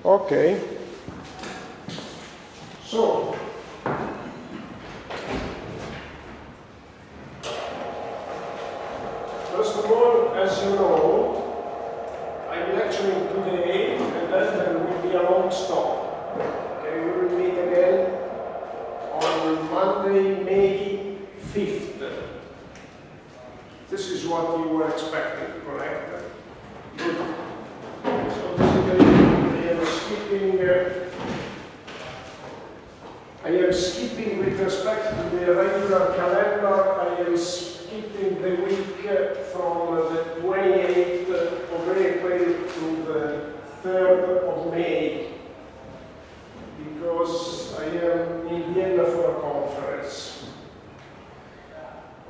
Okay. So, first of all, as you know, I'm lecturing today, and then there will be a long stop. Okay, we will meet again on Monday, May 5th. This is what you were expecting, correct? Good. So basically, I am skipping with respect to the regular calendar. I am skipping the week from the 28th of April to the 3rd of May because I am in Vienna for a conference.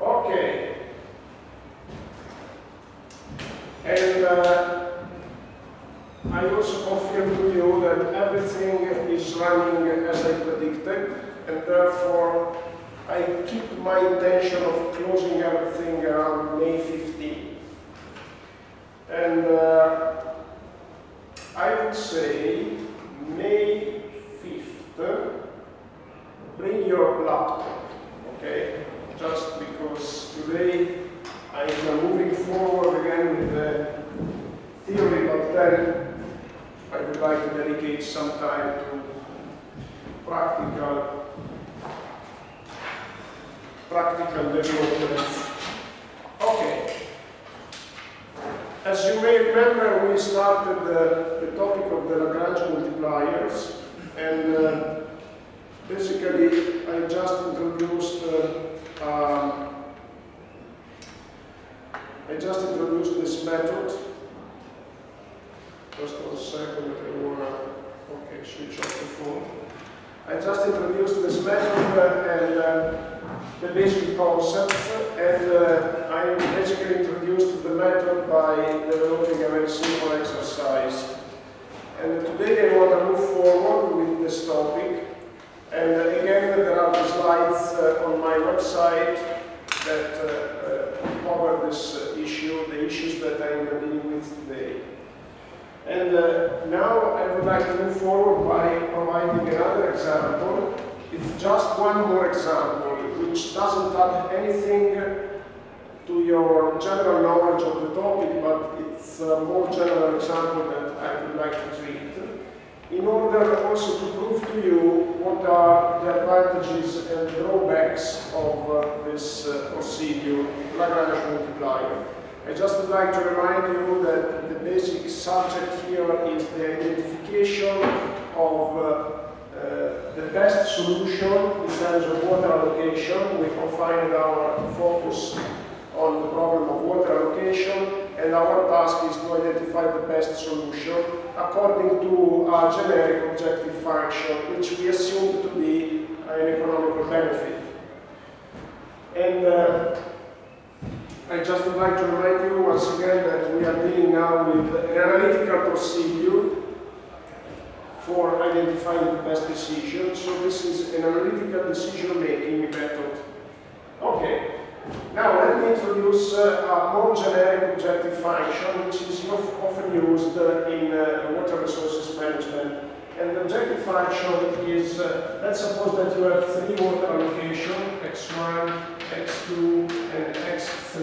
Okay. And I also confirm to you that everything is running as I predicted, and therefore I keep my intention of closing everything around May 15. And I would say May 5th, bring your laptop, okay? Just because today I am moving forward again with the theory, but then I would like to dedicate some time to practical development. Okay. As you may remember, we started the topic of the Lagrange multipliers, and basically I just introduced this method. Just 1 second, I want to switch off the phone. I just introduced this method and the basic concepts, and I basically introduced the method by developing a very simple exercise. And today I want to move forward with this topic. And again, there are the slides on my website that cover this issue, the issues that I am dealing with today. And now I would like to move forward by providing another example. It's just one more example, which doesn't add anything to your general knowledge of the topic, but it's a more general example that I would like to treat, in order also to prove to you what are the advantages and drawbacks of this procedure, Lagrange multiplier. I just would like to remind you that the basic subject here is the identification of the best solution in terms of water allocation. We confined our focus on the problem of water allocation, and our task is to identify the best solution according to a generic objective function, which we assume to be an economical benefit. And I just would like to remind you once again that we are dealing now with an analytical procedure for identifying the best decision. So this is an analytical decision-making method. Okay. Now let me introduce a more generic objective function, which is often used in water resources management. And the objective function is, let's suppose that you have 3 water allocations, x1, x2, and x3.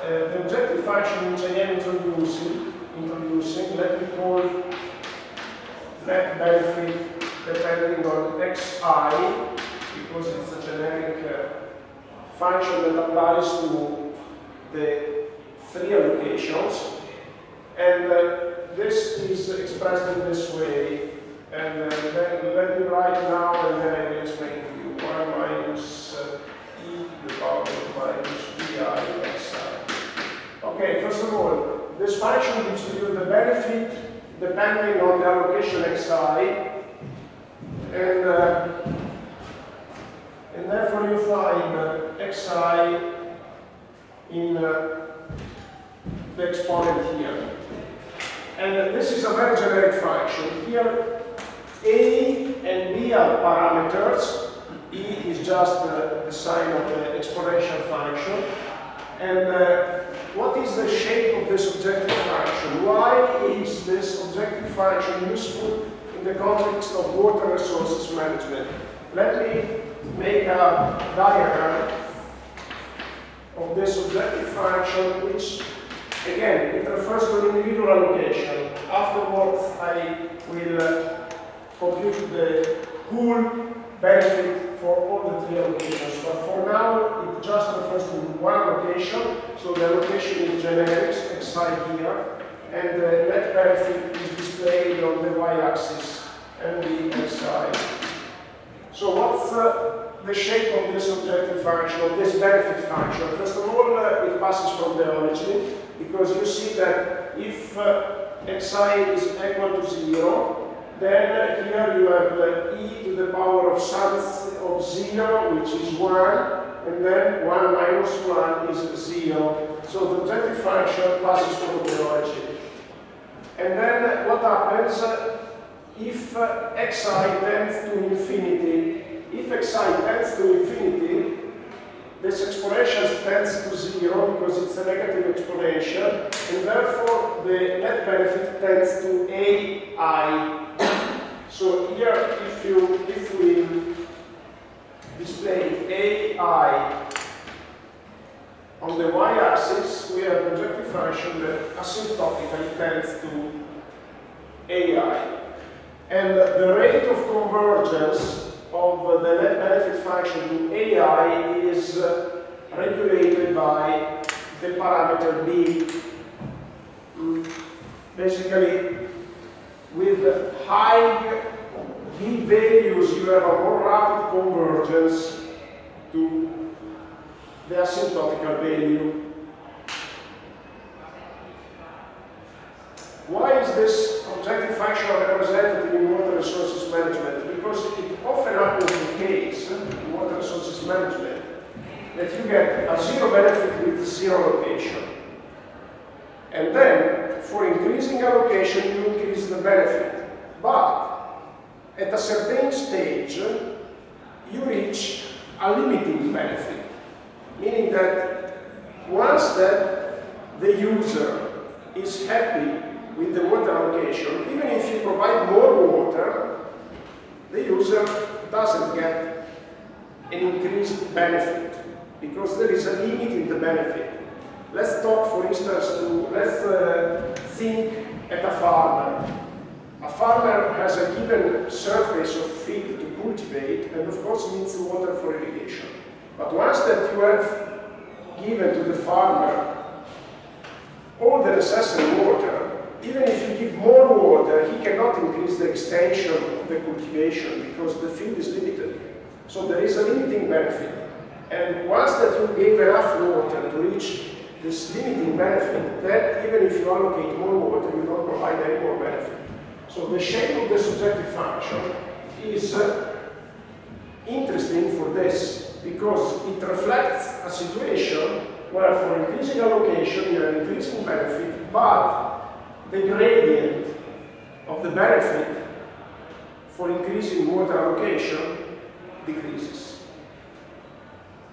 The objective function which I am introducing, let me call net benefit depending on xi, because it's a generic function that applies to the 3 allocations. And this is expressed in this way, and then let me write now and then I will explain to you. 1 minus e to the power of minus bi xi. Okay, first of all, this function gives you the benefit depending on the allocation xi, and therefore you find xi in the exponent here. And this is a very generic function. Here, a and b are parameters. E is just the sign of the exponential function, And what is the shape of this objective function? Why is this objective function useful in the context of water resources management? Let me make a diagram of this objective function, which, again, it refers to an individual allocation. Afterwards, I will compute the pool benefit for all the three allocations. But for now, it just refers to one allocation. So the allocation is generic, xi here, and the net benefit is displayed on the y-axis and the xi. So what's the shape of this objective function, of this benefit function? First of all, it passes from hydrology, because you see that if xi is equal to 0, then here you have e to the power of sums of 0, which is 1, and then 1 minus 1 is 0. So the objective function passes from the origin. And then what happens if xi tends to infinity? If xi tends to infinity, this exponential tends to 0 because it's a negative exponential, and therefore the net benefit tends to ai. So here, if we display ai on the y-axis, we have an objective function that asymptotically tends to ai. And the rate of convergence of the net benefit function to ai is regulated by the parameter b. Basically, with high b values, you have a more rapid convergence to the asymptotical value. Why is this objective function representative in water resources management? Because it often happens the case in water resources management that you get a zero benefit with zero allocation. And then, for increasing allocation, you increase the benefit. But at a certain stage, you reach a limiting benefit. Meaning that once that the user is happy with the water allocation, even if you provide more water, the user doesn't get an increased benefit because there is a limit in the benefit. Let's talk, for instance, let's think at a farmer. A farmer has a given surface of field to cultivate and of course needs water for irrigation. But once that you have given to the farmer all the necessary water, even if you give more water, he cannot increase the extension of the cultivation because the field is limited. So there is a limiting benefit. And once that you gave enough water to reach this limiting benefit, then even if you allocate more water, you don't provide any more benefit. So the shape of the subjective function is interesting for this because it reflects a situation where for increasing allocation you have increasing benefit, but the gradient of the benefit for increasing water allocation decreases.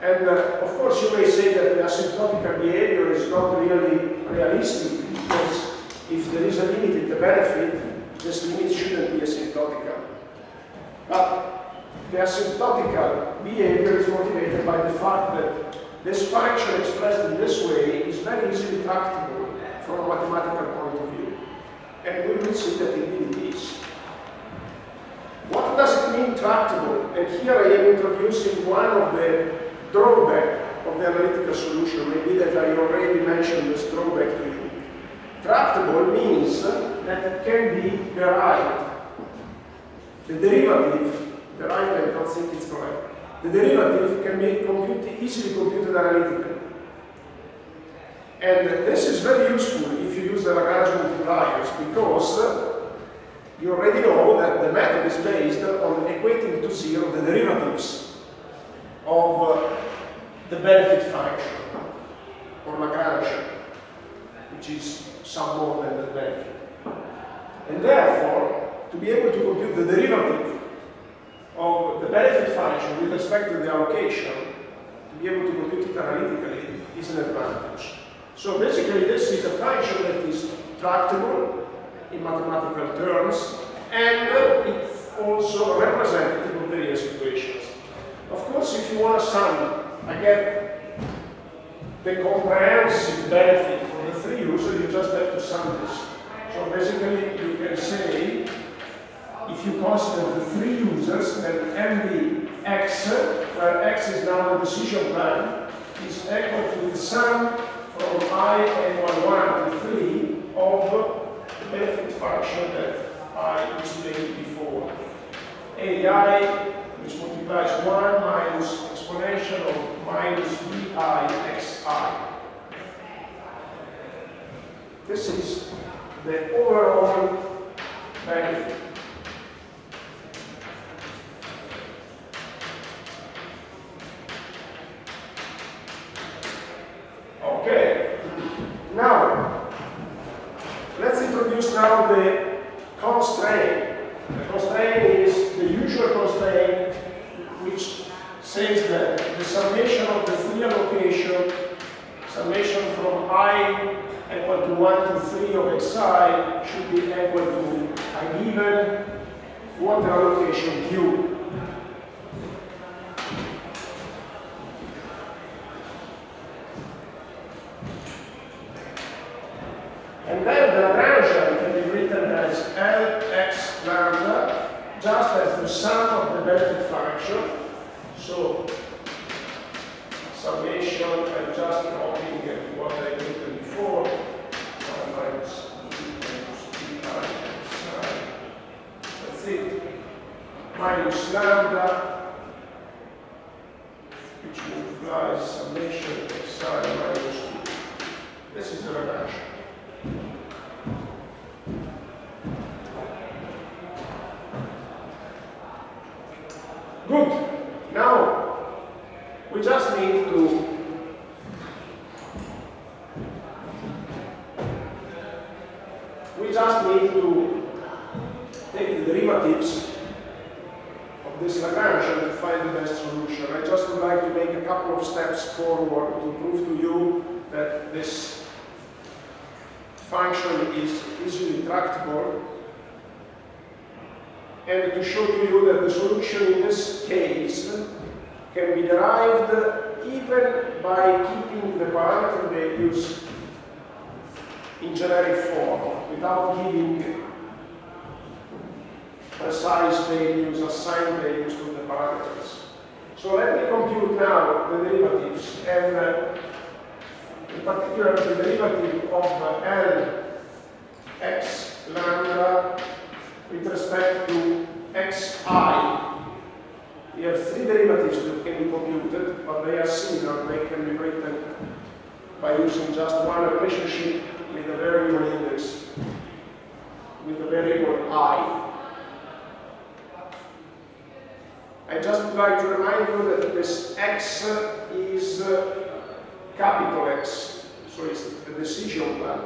And of course you may say that the asymptotical behavior is not really realistic because if there is a limit in the benefit, this limit shouldn't be asymptotical. But the asymptotical behavior is motivated by the fact that this function expressed in this way is very easily tractable from a mathematical point of view. And we will see that indeed it is. What does it mean tractable? And here I am introducing one of the drawbacks of the analytical solution. Maybe that I already mentioned this drawback to you. Tractable means that it can be derived. The derivative, derived I don't think it's correct. The derivative can be easily computed analytically. And this is very useful if you use the Lagrange multipliers because you already know that the method is based on equating to zero the derivatives of the benefit function, or Lagrange, which is some more than the benefit. And therefore, to be able to compute the derivative of the benefit function with respect to the allocation, to be able to compute it analytically is an advantage. So basically this is a function that is tractable in mathematical terms, and it's also a representative of various equations. Of course, if you want to sum, again, the comprehensive benefit for the three users, you just have to sum this. So basically, you can say, if you consider the three users, then MDX, where X is now the decision plan, is equal to the sum from I equal 1 to 3 of the benefit function that I explained before. AI, which multiplies 1 minus exponential of minus BI xi. This is the overall benefit. Okay, now let's introduce now the constraint. The constraint is the usual constraint which says that the summation of the three allocation, summation from I equal to 1 to 3 of xi should be equal to a given water allocation Q. And then the Lagrangian can be written as Lx lambda, just as the sum of the benefit function. So, summation, I'm just copying what I've written before, 1 minus E minus BI xi. That's it. Minus lambda, which multiplies summation xi minus 2. This is the Lagrangian. Good. Now, we just need to take the derivatives of this Lagrangian to find the best solution. I just would like to make a couple of steps forward to prove to you that this function is easily tractable, and to show to you that the solution in this case can be derived even by keeping the parameter values in generic form, without giving precise values, assigned values to the parameters. So let me compute now the derivatives, and in particular the derivative of Lx lambda with respect to xi. We have three derivatives that can be computed, but they are similar. They can be written by using just one relationship with a variable index, with a variable I. I just would like to remind you that this x is capital X, so it's the decision plan.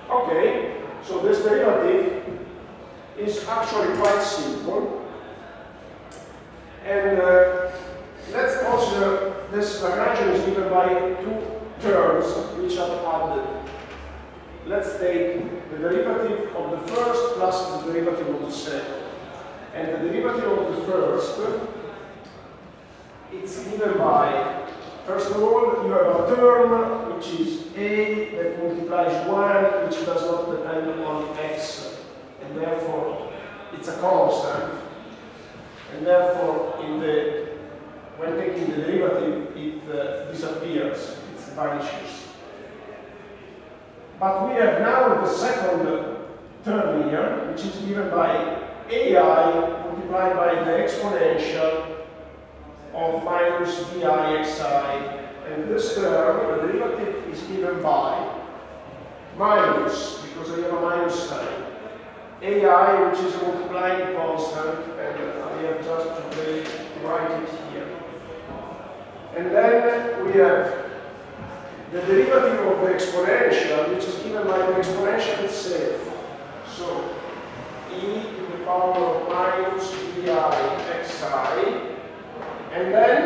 Okay, so this derivative is actually quite simple. And let's consider this Lagrangian is given by two terms which are added. Let's take the derivative of the first plus the derivative of the second. And the derivative of the first, it's given by, first of all, you have a term which is a that multiplies 1, which does not depend on x, and therefore it's a constant. And therefore, when taking the derivative, it disappears, it vanishes. But we have now the second term here, which is given by ai multiplied by the exponential of minus bi xi. And this term, the derivative, is given by minus, because I have a minus sign, ai, which is a multiplying constant, and I have just to write it here. And then we have the derivative of the exponential, which is given by the exponential itself. So e to the power of minus bi xi, and then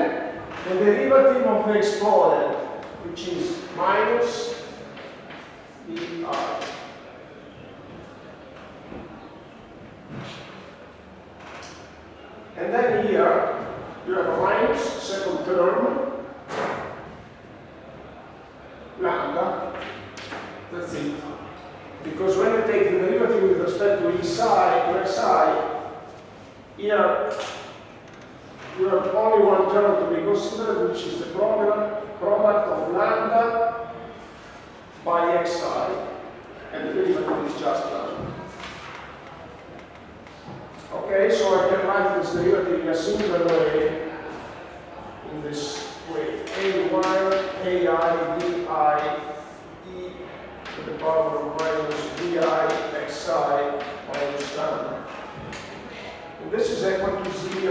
the derivative of the exponent, which is minus bi. And then here you have a minus second term, lambda. That's it. Because when you take the derivative with respect to xi, here you have only one term to be considered, which is the product of lambda by xi, and the derivative is just lambda. Okay, so I can write this derivative in a similar way, in this way. ai di e to the power of minus bi xi minus lambda. And this is equal to 0.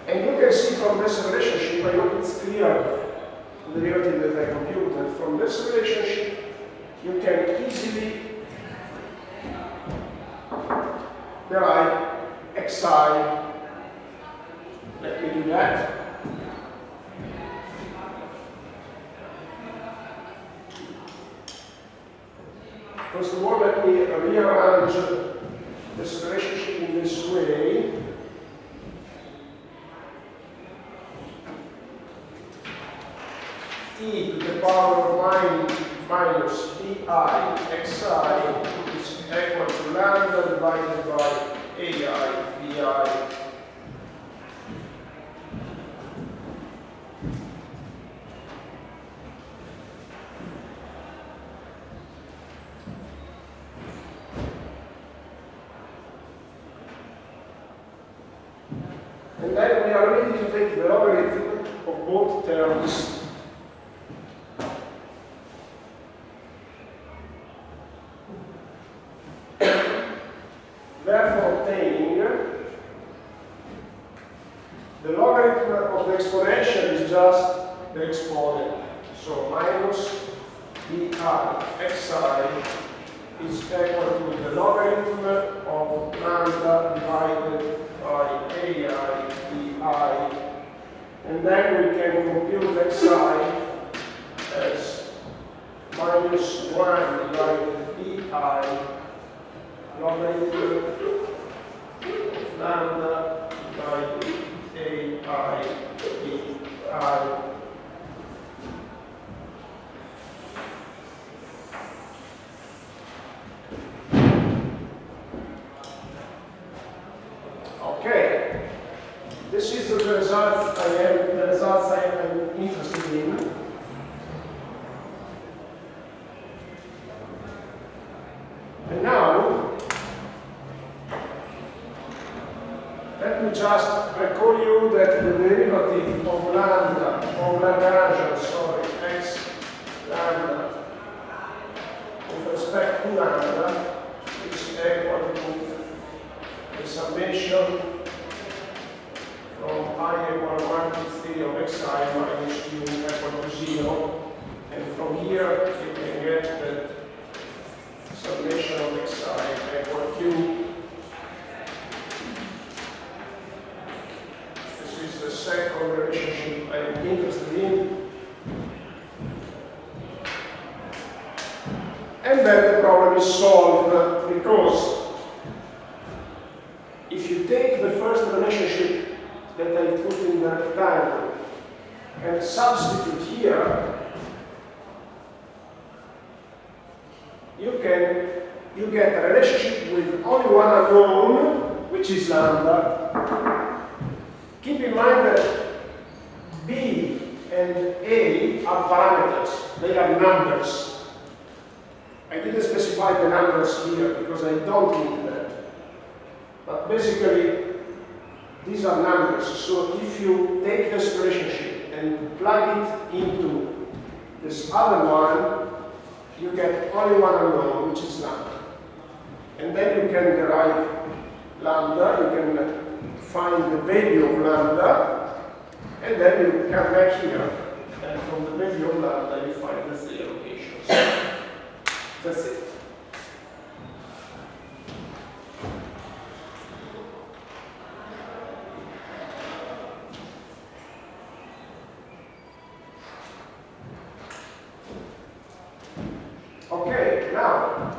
And you can see from this relationship, I hope it's clear, the derivative that I computed. From this relationship, you can easily derive xi. Let me do that. First of all, let me rearrange this relationship in this way. E to the power of minus bi xi is equal to lambda divided by ai bi. And then we are ready to take the logarithm of both terms. Therefore, obtaining the logarithm of the exponential is just the exponent. So minus bi xi is equal to the logarithm of lambda divided by ai bi. And then we can compute xi as minus 1 divided bi logarithm of lambda by ai bi. Okay, this is the results I am interested in. And now, let me just recall you that the derivative of lambda, of Lagrangian, x lambda, with respect to lambda, is equal to the summation from I equal 1 to 3 of xi minus q equal to 0. And from here, you can get that summation of xi equal q. This is the second relationship I am interested in. And then the problem is solved, because if you take the first relationship that I put in the rectangle and substitute here, you get a relationship with only one unknown, which is lambda. Keep in mind that b and a are parameters, they are numbers. I didn't specify the numbers here because I don't need that. But basically, these are numbers. So if you take this relationship and plug it into this other one, you get only one unknown, which is lambda. And then you can derive lambda, you can find the value of lambda, and then you come back here, and from the value of lambda you find the three allocations. That's it. Okay, now,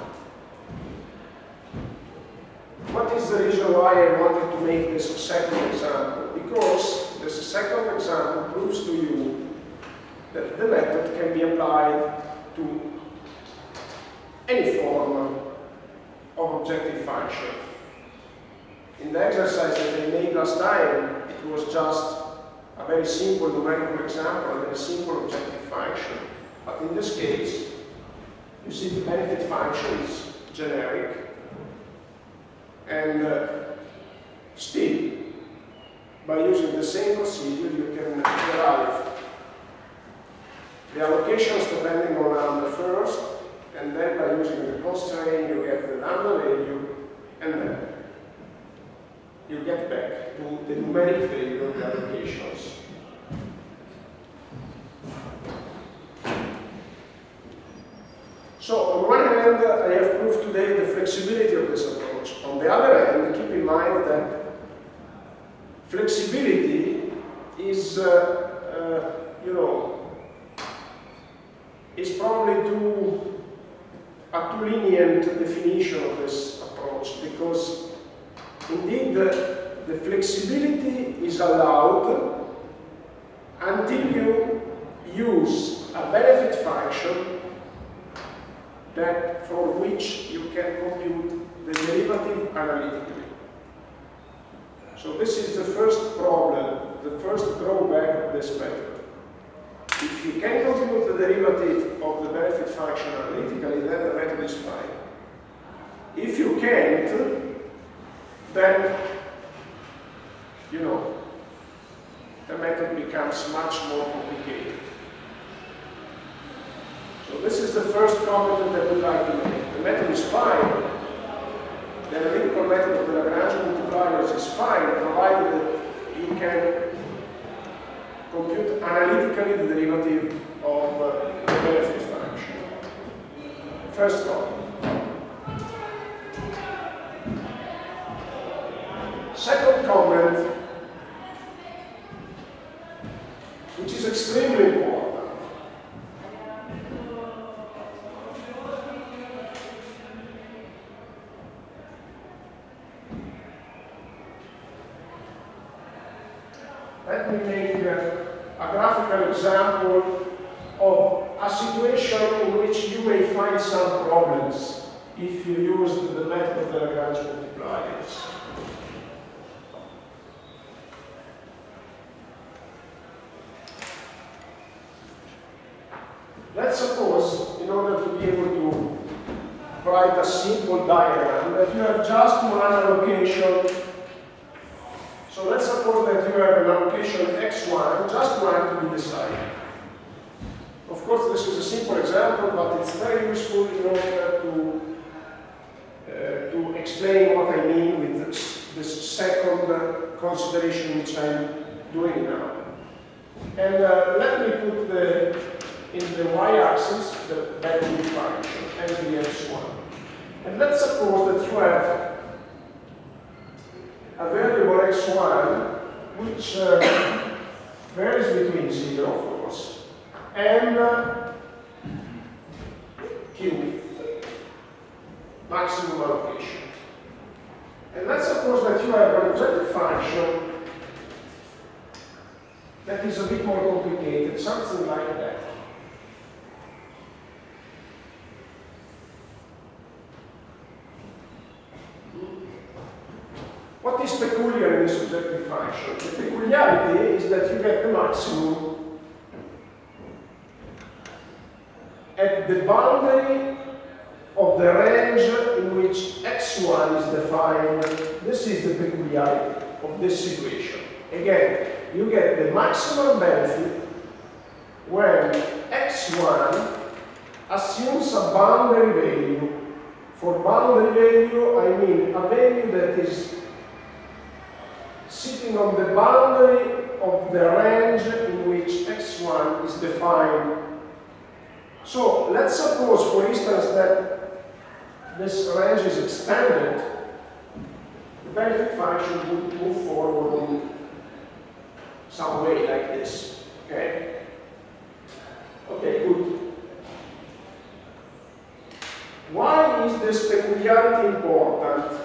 what is the reason why I wanted to make this a second example? Because this second example proves to you that the method can be applied to any form of objective function. In the exercise that I made last time, it was just a very simple numerical example, a very simple objective function. But in this case, you see the benefit function is generic, and still, by using the same procedure, you can derive the allocations depending on lambda first, and then by using the constraint, you get the lambda value, and then you get back to the numeric value of the allocations. So, on one hand, I have proved today the flexibility of this approach. On the other hand, keep in mind that flexibility is, is probably a too lenient definition of this approach, because indeed the flexibility is allowed until you use a benefit function that for which you can compute the derivative analytically. So this is the first problem, the first drawback of this method. If you can compute the derivative of the benefit function analytically, then the method is fine. If you can't, then, the method becomes much more complicated. So this is the first comment that I would like to make. The method is fine. The analytical method of the Lagrange multipliers is fine, provided that you can compute analytically the derivative of the benefit function. First comment. Second comment, which is extremely important. Let me make a graphical example of a situation in which you may find some problems if you use the method of the Lagrange multipliers. Let's suppose, in order to be able to write a simple diagram, that you have just one allocation. So let's suppose that you have an allocation x1, just one to be decided. Of course, this is a simple example, but it's very useful in order to explain what I mean with this second consideration which I'm doing now. And let me put in the y-axis the benefit function as the x1. And let's suppose that you have a variable x1 which varies between 0, of course, and q, maximum allocation. And let's suppose that you have an objective function that is a bit more complicated, something like that. What is peculiar in this objective function? The peculiarity is that you get the maximum at the boundary of the range in which x1 is defined. This is the peculiarity of this situation. Again, you get the maximum benefit when x1 assumes a boundary value. For boundary value, I mean a value that is sitting on the boundary of the range in which x1 is defined. So let's suppose, for instance, that this range is extended. The benefit function would move forward in some way like this. Okay? Okay, good. Why is this peculiarity important?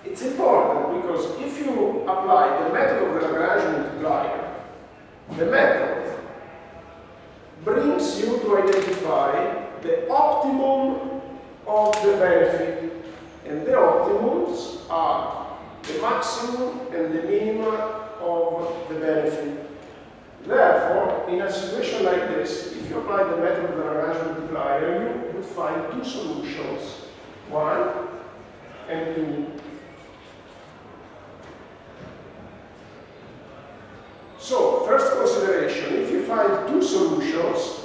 It's important because if you apply the method of the Lagrange multiplier, the method brings you to identify the optimum of the benefit, and the optimums are the maximum and the minima of the benefit. Therefore, in a situation like this, if you apply the method of the Lagrange multiplier, you would find two solutions, 1 and 2. So, first consideration, if you find two solutions,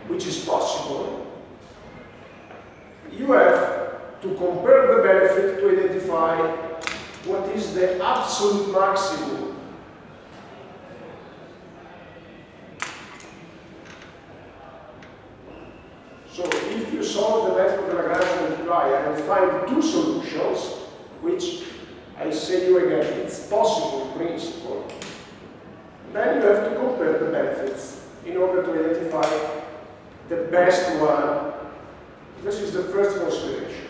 which is possible, you have to compare the benefit to identify what is the absolute maximum. So if you solve the method of the Lagrange multiplier and find two solutions, which I say you again, it's possible in principle, then you have to compare the benefits in order to identify the best one. This is the first consideration.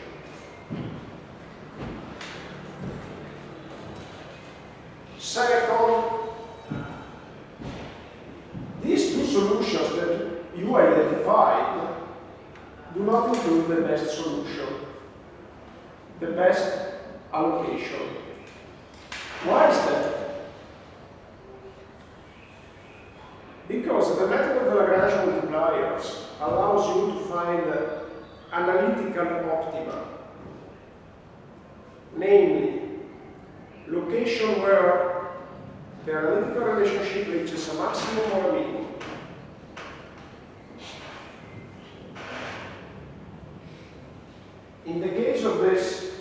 Second, these two solutions that you identified do not include the best solution, the best allocation. Why is that? Because the method of the Lagrange multipliers allows you to find analytical optima, namely location where the analytical relationship reaches a maximum or a minimum. In the case of this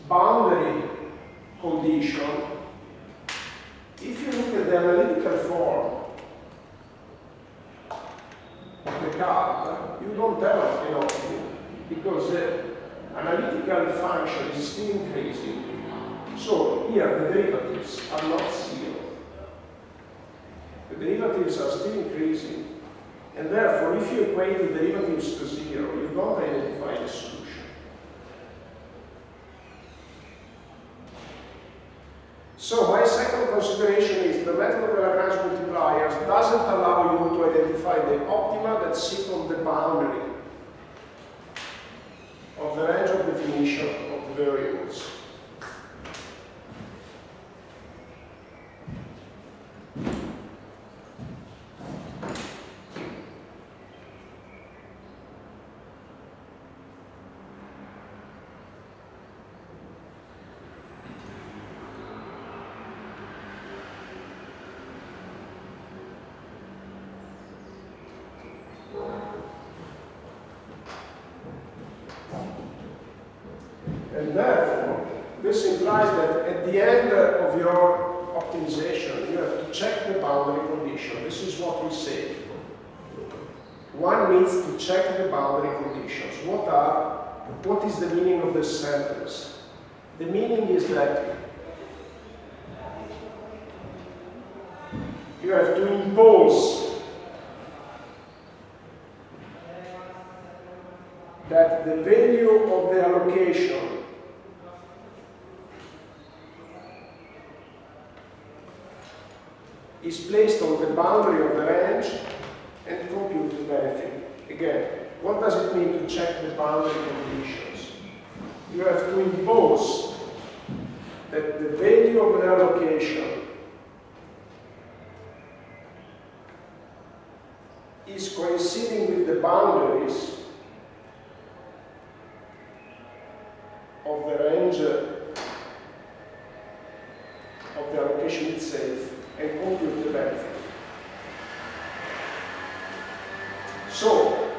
boundary condition, if you look at the analytical form of the curve, you don't have an optimum because the analytical function is still increasing. So here the derivatives are not zero. The derivatives are still increasing, and therefore if you equate the derivatives to zero, you don't identify the solution. So my second consideration is the method of the Lagrange multipliers doesn't allow you to identify the optima that sit on the boundary of the range of definition of the variables. And therefore, this implies that at the end of your optimization, you have to check the boundary condition. This is what we say. One needs to check the boundary conditions. What is the meaning of this sentence? The meaning is that you have to impose that the value of the allocation is placed on the boundary of the range and compute the benefit. Again, what does it mean to check the boundary conditions? You have to impose that the value of the allocation is coinciding with the boundaries of the range of the allocation itself and compute the benefit. So,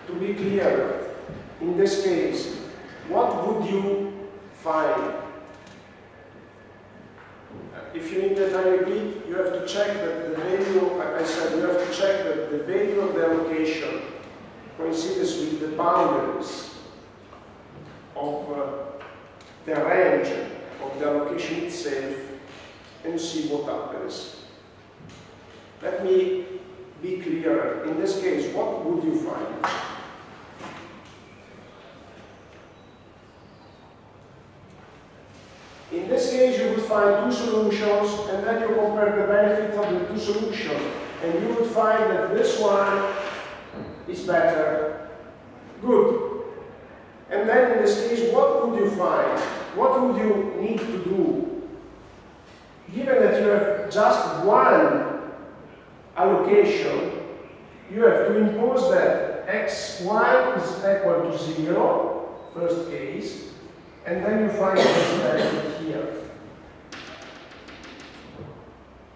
to be clear, in this case, what would you find? If you need that I repeat, you have to check that the value, like I said, you have to check that the value of the allocation coincides with the boundaries of the range of the allocation itself, and see what happens. Let me be clearer. In this case, what would you find? In this case, you would find two solutions, and then you compare the benefit of the two solutions, and you would find that this one is better. Good. And then in this case, what would you find? What would you need to do? Given that you have just one allocation, you have to impose that xy is equal to 0, first case, and then you find this benefit here.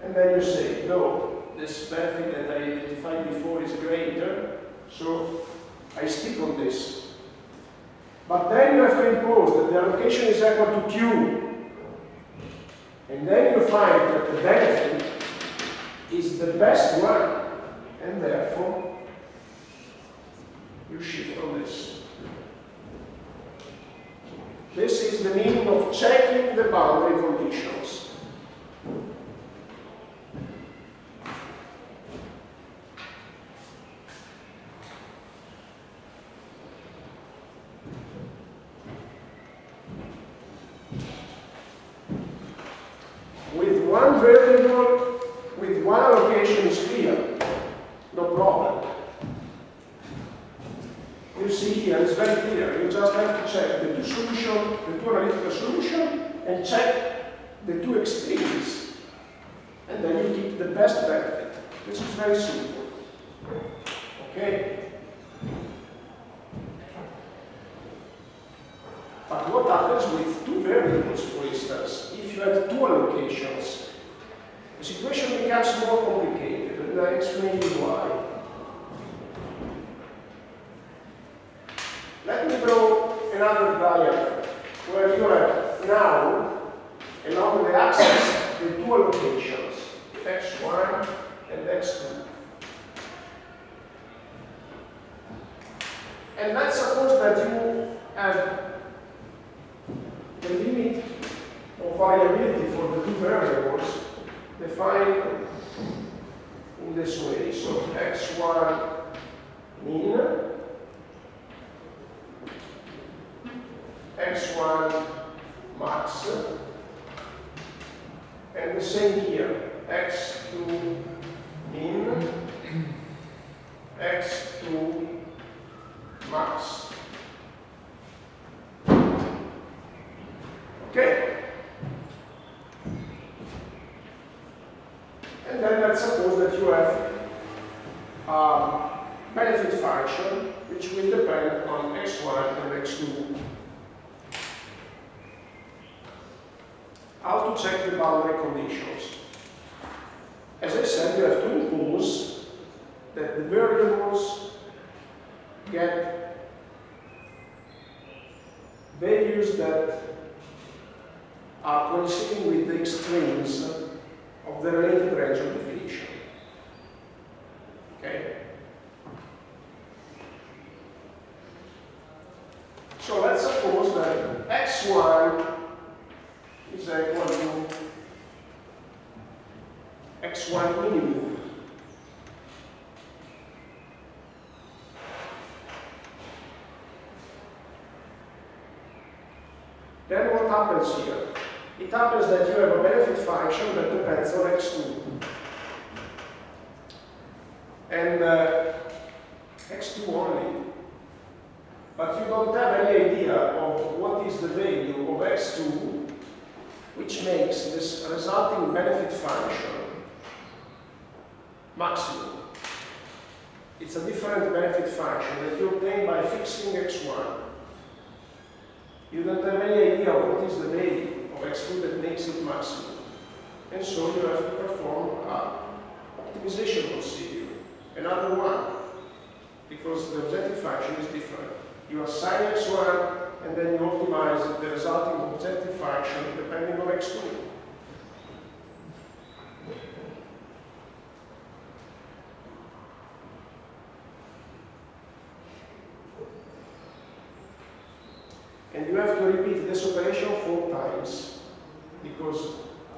And then you say, no, this benefit that I identified before is greater, so I stick on this. But then you have to impose that the allocation is equal to Q. And then you find that the benefit is the best one, and therefore you shift on this. This is the meaning of checking the boundary conditions. With one variable, with one allocation is clear, no problem. You see here, it's very clear. You just have to check the two solutions, the two analytical solutions, and check the two extremes. And then you keep the best benefit. This is very simple. Okay? But what happens with two variables, for instance? If you have two allocations, the situation becomes more complicated, and I explain you why. Let me draw another diagram where you have now, along the axis, the two allocations, x1 and x2. And let's suppose that you have the limit of variability for the two variables defined in this way. So x1 mean, x1 max, and the same here, x2 mean, x2 max. Okay? And then let's suppose that you have a benefit function which will depend on x1 and x2. How to check the boundary conditions? As I said, you have to impose that the variables get values that are coinciding with the extremes of the related range of definition. Okay? So let's suppose that x1 is equal to x1 minimum. Then what happens here? It happens that you have a benefit function that depends on x2. And x2 only. But you don't have any idea of what is the value of x2, which makes this resulting benefit function maximum. It's a different benefit function that you obtain by fixing x1. You don't have any idea what is the value of x2 that makes it maximum. And so you have to perform an optimization procedure, another one. because the objective function is different. You assign x1 and then you optimize the resulting objective function depending on x2. And you have to repeat this operation 4 times, because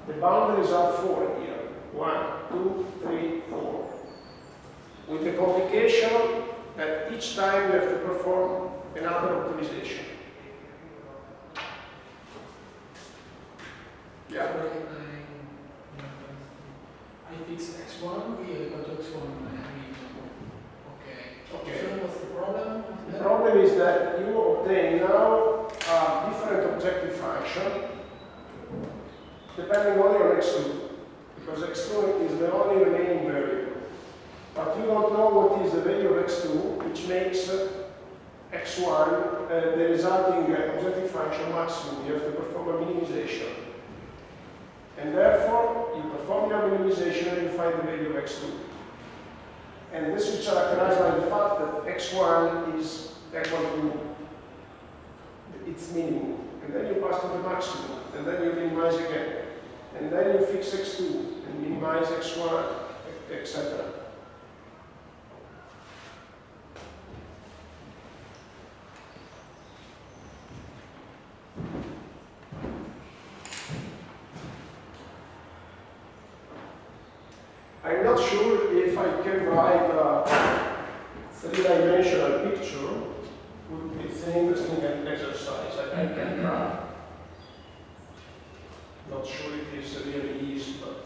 the boundaries are 4 here. 1, 2, 3, 4. With the complication that each time you have to perform another optimization. Yeah. I fix x1, we are equal to x1, okay. So what's the problem? The problem is that you obtain now a different objective function depending only on x2, because x2 is the only remaining variable. But you don't know what is the value of x2, which makes x1 the resulting objective function maximum. You have to perform a minimization. And therefore, you perform your minimization and you find the value of x2. And this is characterized by the fact that x1 is equal to its minimum. And then you pass to the maximum. And then you minimize again. And then you fix x2 and minimize x1, etc. I'm not sure if I can write a 3-dimensional picture. It's an interesting exercise. I can try. Not sure it is really easy, but